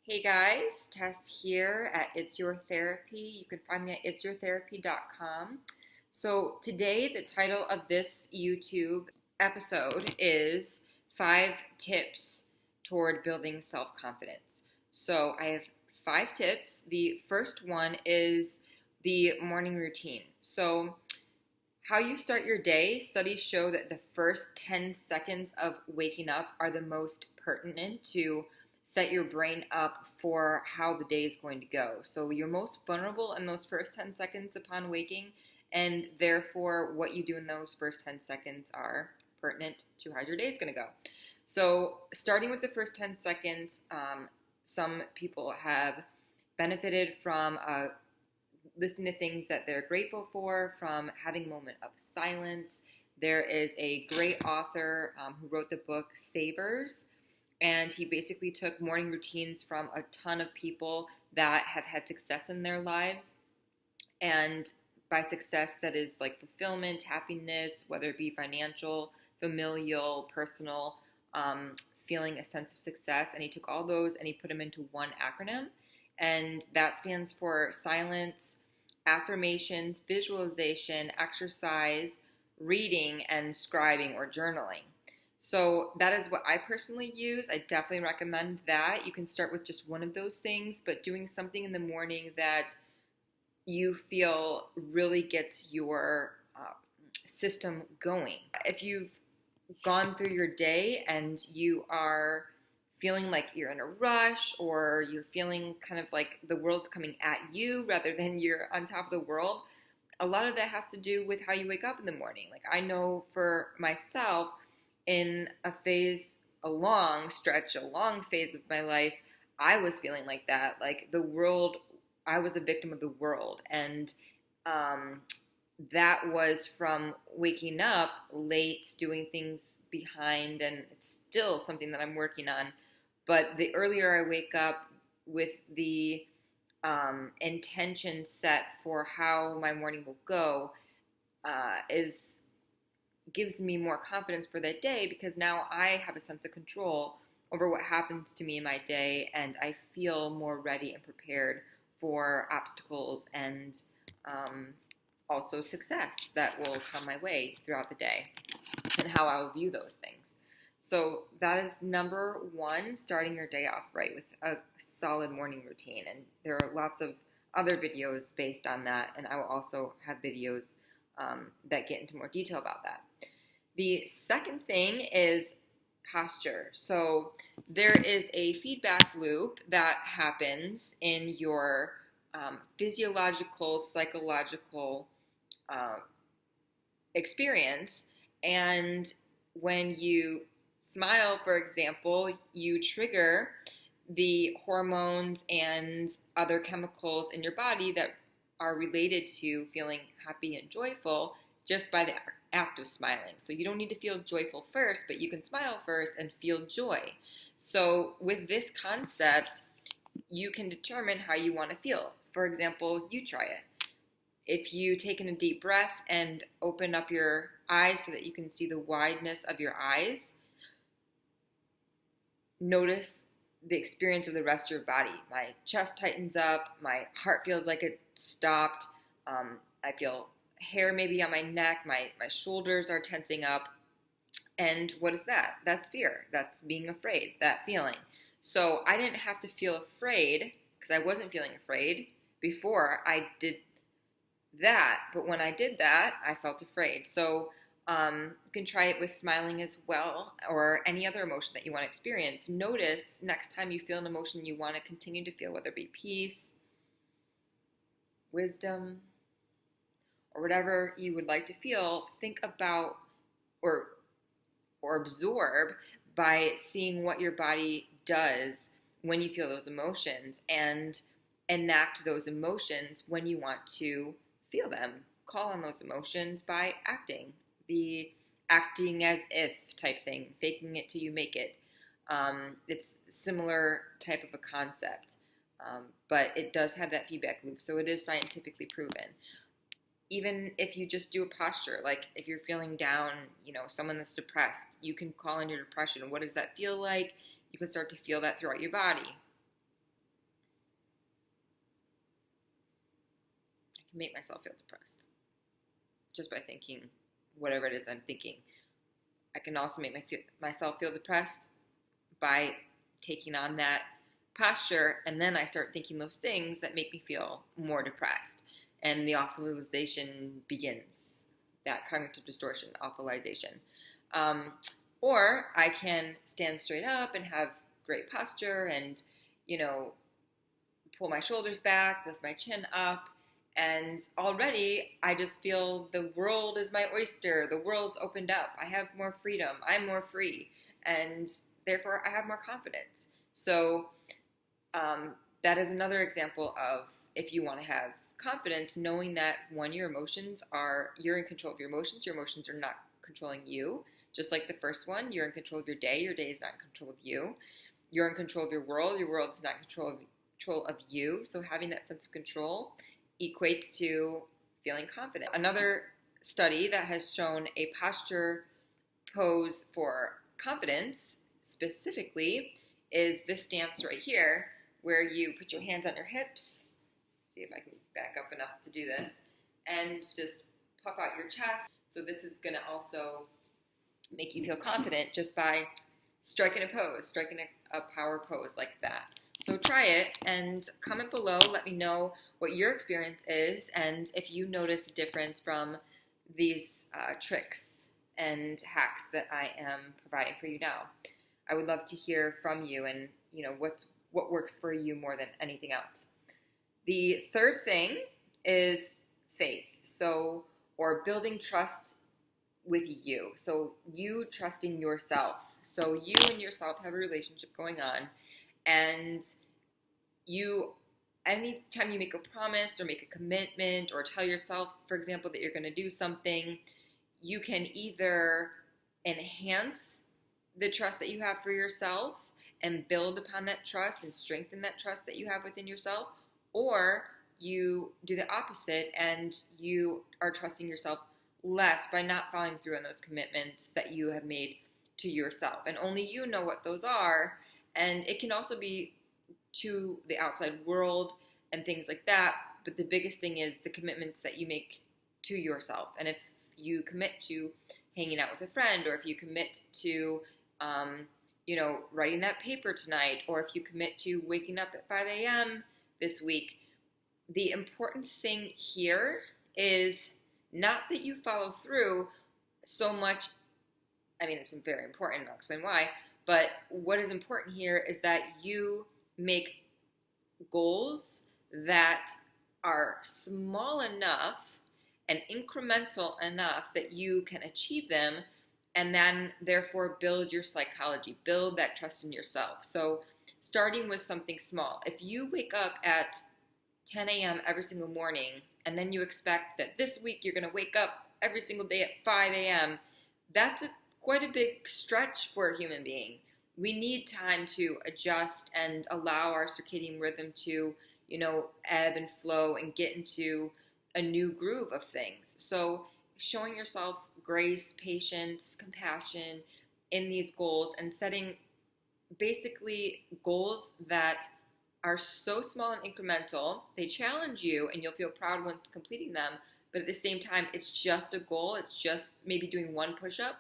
Hey guys, Tess here at It's Your Therapy. You can find me at itsyourtherapy.com. So today the title of this YouTube episode is 5 tips toward building self-confidence. So I have 5 tips. The first one is the morning routine. So how you start your day, studies show that the first 10 seconds of waking up are the most pertinent to set your brain up for how the day is going to go. So you're most vulnerable in those first 10 seconds upon waking, and therefore what you do in those first 10 seconds are pertinent to how your day is going to go. So starting with the first 10 seconds, some people have benefited from listening to things that they're grateful for, from having a moment of silence. There is a great author who wrote the book Savers, and he basically took morning routines from a ton of people that have had success in their lives. And by success, that is like fulfillment, happiness, whether it be financial, familial, personal, feeling a sense of success. And he took all those and he put them into one acronym. And that stands for silence, affirmations, visualization, exercise, reading, and scribing or journaling. So that is what I personally use. I definitely recommend that. You can start with just one of those things, but doing something in the morning that you feel really gets your system going. If you've gone through your day and you are feeling like you're in a rush, or you're feeling kind of like the world's coming at you rather than you're on top of the world, a lot of that has to do with how you wake up in the morning. Like I know for myself, in a long phase of my life, I was feeling like that. Like the world, I was a victim of the world. And that was from waking up late, doing things behind, and it's still something that I'm working on. But the earlier I wake up with the intention set for how my morning will go, gives me more confidence for that day, because now I have a sense of control over what happens to me in my day, and I feel more ready and prepared for obstacles and also success that will come my way throughout the day, and how I will view those things. So that is number one, starting your day off right with a solid morning routine. And there are lots of other videos based on that, and I will also have videos that get into more detail about that. The second thing is posture. So there is a feedback loop that happens in your physiological, psychological experience. And when you smile, for example, you trigger the hormones and other chemicals in your body that are related to feeling happy and joyful just by the act of smiling. So you don't need to feel joyful first, but you can smile first and feel joy. So with this concept, you can determine how you want to feel. For example, you try it. If you take in a deep breath and open up your eyes so that you can see the wideness of your eyes, notice the experience of the rest of your body. My chest tightens up, my heart feels like it stopped, I feel hair maybe on my neck, my shoulders are tensing up. And what is that? That's fear. That's being afraid, that feeling. So I didn't have to feel afraid, because I wasn't feeling afraid before I did that. But when I did that, I felt afraid. So you can try it with smiling as well, or any other emotion that you want to experience. Notice next time you feel an emotion you want to continue to feel, whether it be peace, wisdom, or whatever you would like to feel, think about or absorb by seeing what your body does when you feel those emotions, and enact those emotions when you want to feel them. Call on those emotions by acting. The acting as if type thing, faking it till you make it. It's similar type of a concept, but it does have that feedback loop, so it is scientifically proven. Even if you just do a posture, like if you're feeling down, someone that's depressed, you can call on your depression. What does that feel like? You can start to feel that throughout your body. can make myself feel depressed just by thinking whatever it is I'm thinking. I can also make myself feel depressed by taking on that posture, and then I start thinking those things that make me feel more depressed, and the awfulization begins, that cognitive distortion, awfulization. Or I can stand straight up and have great posture and, pull my shoulders back, lift my chin up, and already I just feel the world is my oyster. The world's opened up. I have more freedom. I'm more free. And therefore, I have more confidence. So that is another example of, if you want to have confidence, knowing that, one, you're in control of your emotions are not controlling you. Just like the first one, you're in control of your day is not in control of you. You're in control of your world is not in control of you. So having that sense of control equates to feeling confident. Another study that has shown a posture pose for confidence specifically is this stance right here, where you put your hands on your hips. See if I can back up enough to do this, and just puff out your chest. So this is going to also make you feel confident just by striking a power pose like that. So try it and comment below. Let me know what your experience is, and if you notice a difference from these tricks and hacks that I am providing for you now. I would love to hear from you, and what works for you more than anything else. The third thing is faith. Or building trust with you. So you trusting yourself. So you and yourself have a relationship going on, and anytime you make a promise or make a commitment or tell yourself, for example, that you're going to do something, you can either enhance the trust that you have for yourself and build upon that trust and strengthen that trust that you have within yourself, or you do the opposite and you are trusting yourself less by not following through on those commitments that you have made to yourself. And only you know what those are. And it can also be to the outside world and things like that. But the biggest thing is the commitments that you make to yourself. And if you commit to hanging out with a friend, or if you commit to, writing that paper tonight, or if you commit to waking up at 5 a.m. this week, the important thing here is not that you follow through so much. I mean, it's very important, I'll explain why, but what is important here is that you make goals that are small enough and incremental enough that you can achieve them, and then therefore build your psychology, build that trust in yourself. So starting with something small. If you wake up at 10 a.m. every single morning, and then you expect that this week you're going to wake up every single day at 5 a.m., that's quite a big stretch for a human being. We need time to adjust and allow our circadian rhythm to, ebb and flow and get into a new groove of things. So showing yourself grace, patience, compassion in these goals, and setting basically goals that are so small and incremental, they challenge you and you'll feel proud once completing them, but at the same time, it's just a goal. It's just maybe doing one push-up,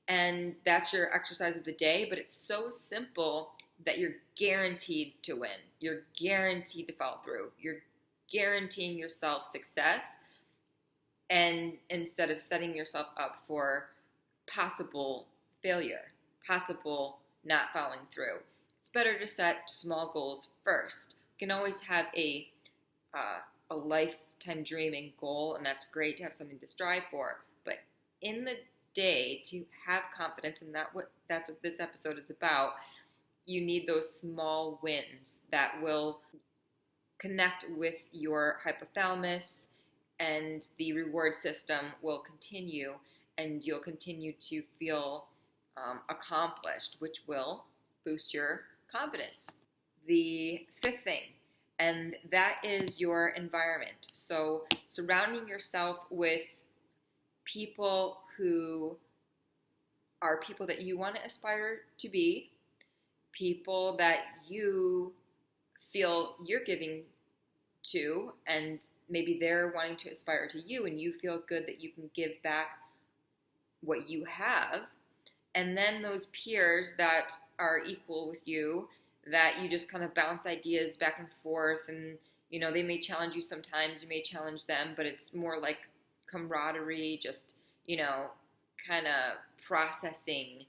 and that's your exercise of the day, but it's so simple that you're guaranteed to win. You're guaranteed to follow through. You're guaranteeing yourself success, and instead of setting yourself up for possible failure, possible not following through. It's better to set small goals first. You can always have a lifetime dreaming goal, and that's great to have something to strive for. But in the day, to have confidence, and that's what this episode is about, you need those small wins that will connect with your hypothalamus, and the reward system will continue, and you'll continue to feel accomplished, which will boost your confidence. The fifth thing, and that is your environment. So surrounding yourself with people who are people that you want to aspire to be, people that you feel you're giving to, and maybe they're wanting to aspire to you, and you feel good that you can give back what you have. And then those peers that are equal with you, that you just kind of bounce ideas back and forth, and they may challenge you sometimes, you may challenge them, but it's more like camaraderie, just kind of processing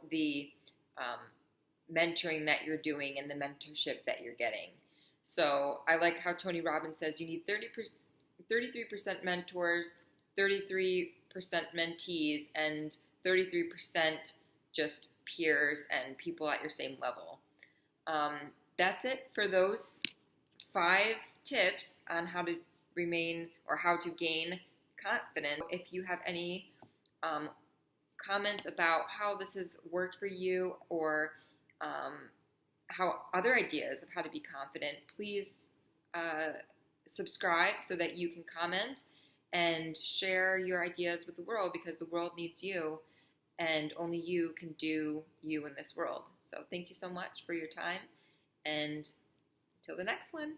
the mentoring that you're doing and the mentorship that you're getting. So I like how Tony Robbins says you need 33% mentors, 33% mentees, and 33% just peers and people at your same level. That's it for those 5 tips on how to remain or how to gain confidence. If you have any comments about how this has worked for you, or how other ideas of how to be confident, please subscribe so that you can comment and share your ideas with the world, because the world needs you, and only you can do you in this world. So thank you so much for your time, and until the next one.